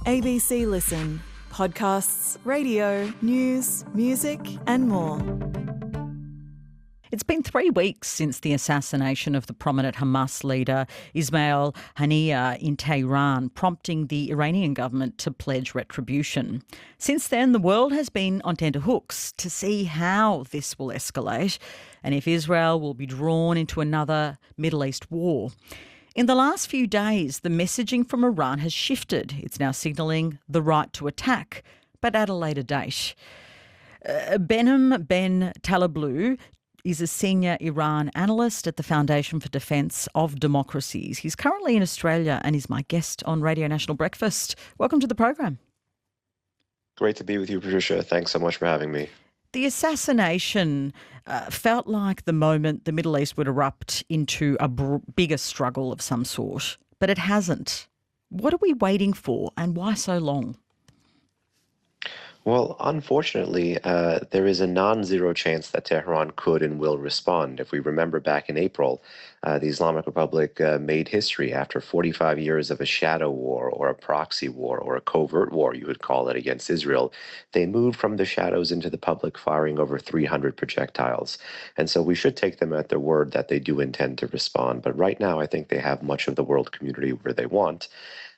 ABC Listen. Podcasts, radio, news, music and more. It's been 3 weeks since the assassination of the prominent Hamas leader Ismail Haniyeh in Tehran, prompting the Iranian government to pledge retribution. Since then, the world has been on tenterhooks to see how this will escalate and if Israel will be drawn into another Middle East war. In the last few days, the messaging from Iran has shifted. It's now signalling the right to attack, but at a later date. Behnam Taleblu is a senior Iran analyst at the Foundation for Defence of Democracies. He's currently in Australia and is my guest on Radio National Breakfast. Welcome to the program. Great to be with you, Patricia. Thanks so much for having me. The assassination felt like the moment the Middle East would erupt into a bigger struggle of some sort, but it hasn't. What are we waiting for and why so long? Well, unfortunately, there is a non-zero chance that Tehran could and will respond. If we remember back in April, the Islamic Republic made history after 45 years of a shadow war or a proxy war or a covert war, you would call it, against Israel. They moved from the shadows into the public, firing over 300 projectiles. And so we should take them at their word that they do intend to respond. But right now, I think they have much of the world community where they want.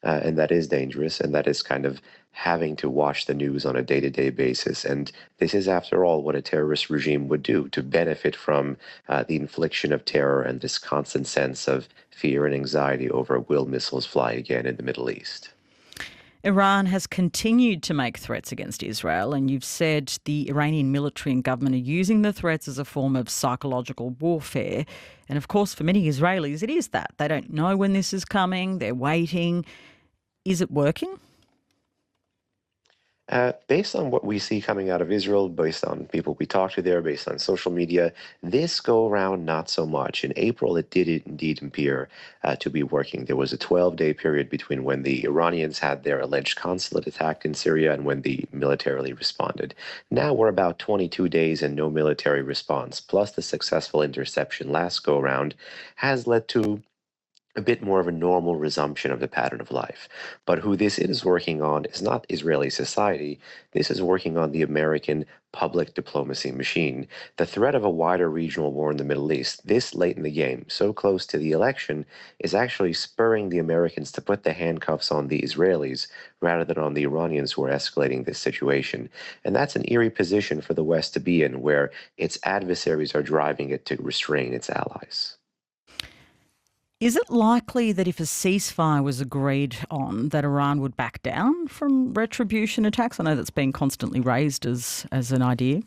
And that is dangerous, and that is kind of having to watch the news on a day-to-day basis. And this is, after all, what a terrorist regime would do, to benefit from the infliction of terror and this constant sense of fear and anxiety over will missiles fly again in the Middle East. Iran has continued to make threats against Israel, and you've said the Iranian military and government are using the threats as a form of psychological warfare. And of course, for many Israelis, it is that. They don't know when this is coming, they're waiting. Is it working? Based on what we see coming out of Israel, based on people we talk to there, based on social media, this go around not so much. In April, it did indeed appear to be working. There was a 12-day period between when the Iranians had their alleged consulate attacked in Syria and when they militarily responded. Now we're about 22 days and no military response, plus the successful interception last go around has led to a bit more of a normal resumption of the pattern of life. But who this is working on is not Israeli society. This is working on the American public diplomacy machine. The threat of a wider regional war in the Middle East, this late in the game, so close to the election, is actually spurring the Americans to put the handcuffs on the Israelis rather than on the Iranians who are escalating this situation. And that's an eerie position for the West to be in, where its adversaries are driving it to restrain its allies. Is it likely that if a ceasefire was agreed on, that Iran would back down from retribution attacks? I know that's been constantly raised as an idea.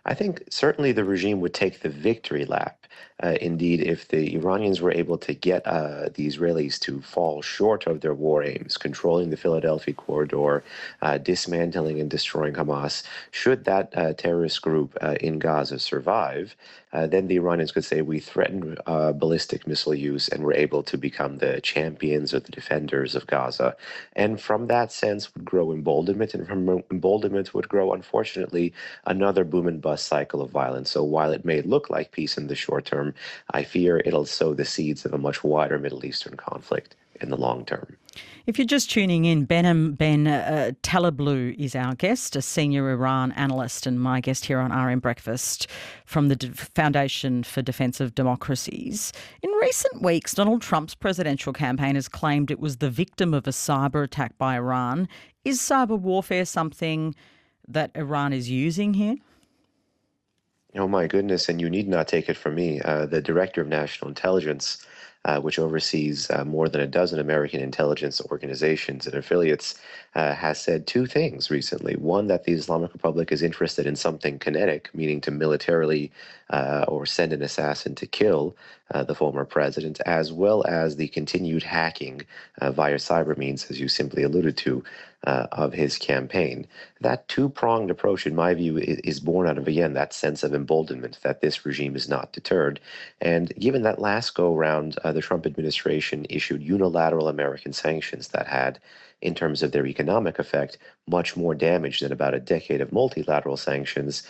I think certainly the regime would take the victory lap. Indeed, if the Iranians were able to get the Israelis to fall short of their war aims, controlling the Philadelphia corridor, dismantling and destroying Hamas, should that terrorist group in Gaza survive, then the Iranians could say we threatened ballistic missile use and were able to become the champions or the defenders of Gaza. And from that sense would grow emboldenment, and from emboldenment would grow, unfortunately, another boom and bust cycle of violence. So while it may look like peace in the short term, I fear it'll sow the seeds of a much wider Middle Eastern conflict in the long term. If you're just tuning in, Behnam Taleblu is our guest, a senior Iran analyst and my guest here on RM Breakfast from the Foundation for Defence of Democracies. In recent weeks, Donald Trump's presidential campaign has claimed it was the victim of a cyber attack by Iran. Is cyber warfare something that Iran is using here? Oh my goodness, and you need not take it from me. The Director of National Intelligence, which oversees more than a dozen American intelligence organizations and affiliates, has said two things recently. One, that the Islamic Republic is interested in something kinetic, meaning to militarily or send an assassin to kill the former president, as well as the continued hacking via cyber means, as you simply alluded to, of his campaign. That two-pronged approach, in my view, is born out of, again, that sense of emboldenment that this regime is not deterred. And given that last go-round, the Trump administration issued unilateral American sanctions that had, in terms of their economic effect, much more damage than about a decade of multilateral sanctions.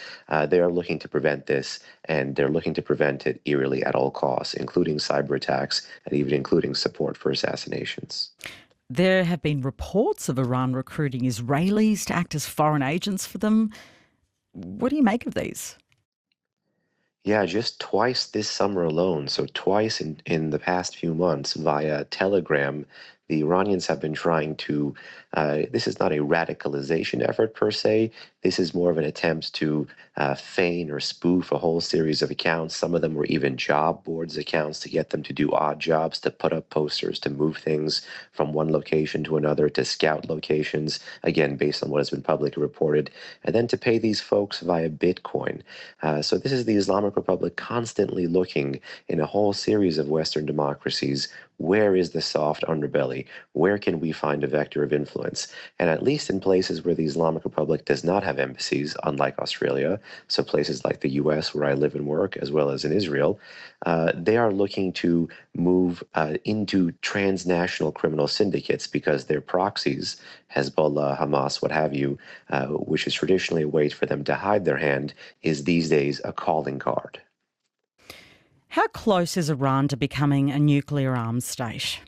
They are looking to prevent this, and they're looking to prevent it eerily at all costs, including cyber attacks and even including support for assassinations. There have been reports of Iran recruiting Israelis to act as foreign agents for them. What do you make of these? Yeah, just twice this summer alone. So twice in the past few months via Telegram, the Iranians have been trying to, this is not a radicalization effort per se. This is more of an attempt to feign or spoof a whole series of accounts. Some of them were even job boards accounts to get them to do odd jobs, to put up posters, to move things from one location to another, to scout locations, again, based on what has been publicly reported, and then to pay these folks via Bitcoin. So this is the Islamic Republic constantly looking in a whole series of Western democracies. Where is the soft underbelly? Where can we find a vector of influence? And at least in places where the Islamic Republic does not have embassies, unlike Australia, so places like the US where I live and work, as well as in Israel, they are looking to move into transnational criminal syndicates because their proxies, Hezbollah, Hamas, what have you, which is traditionally a way for them to hide their hand, is these days a calling card. How close is Iran to becoming a nuclear arms state?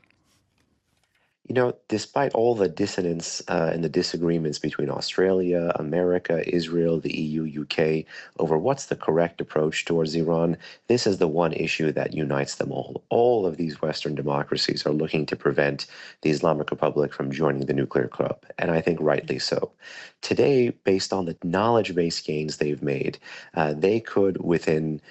You know, despite all the dissonance and the disagreements between Australia, America, Israel, the EU, UK over what's the correct approach towards Iran, this is the one issue that unites them all. All of these Western democracies are looking to prevent the Islamic Republic from joining the nuclear club, and I think rightly so. Today, based on the knowledge base gains they've made, they could, within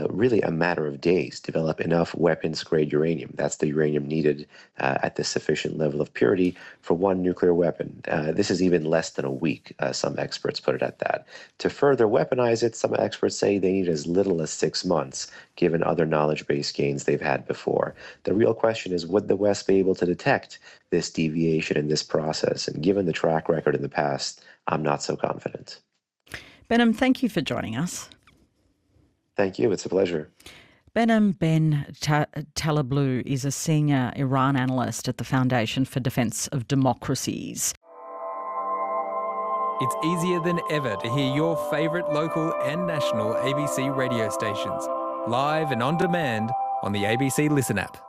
really a matter of days, develop enough weapons-grade uranium. That's the uranium needed at the sufficient level of purity for one nuclear weapon. This is even less than a week, some experts put it at that. To further weaponize it, some experts say they need as little as 6 months, given other knowledge base gains they've had before. The real question is, would the West be able to detect this deviation in this process? And given the track record in the past, I'm not so confident. Behnam, thank you for joining us. Thank you. It's a pleasure. Behnam Taleblu is a senior Iran analyst at the Foundation for Defence of Democracies. It's easier than ever to hear your favourite local and national ABC radio stations, live and on demand on the ABC Listen app.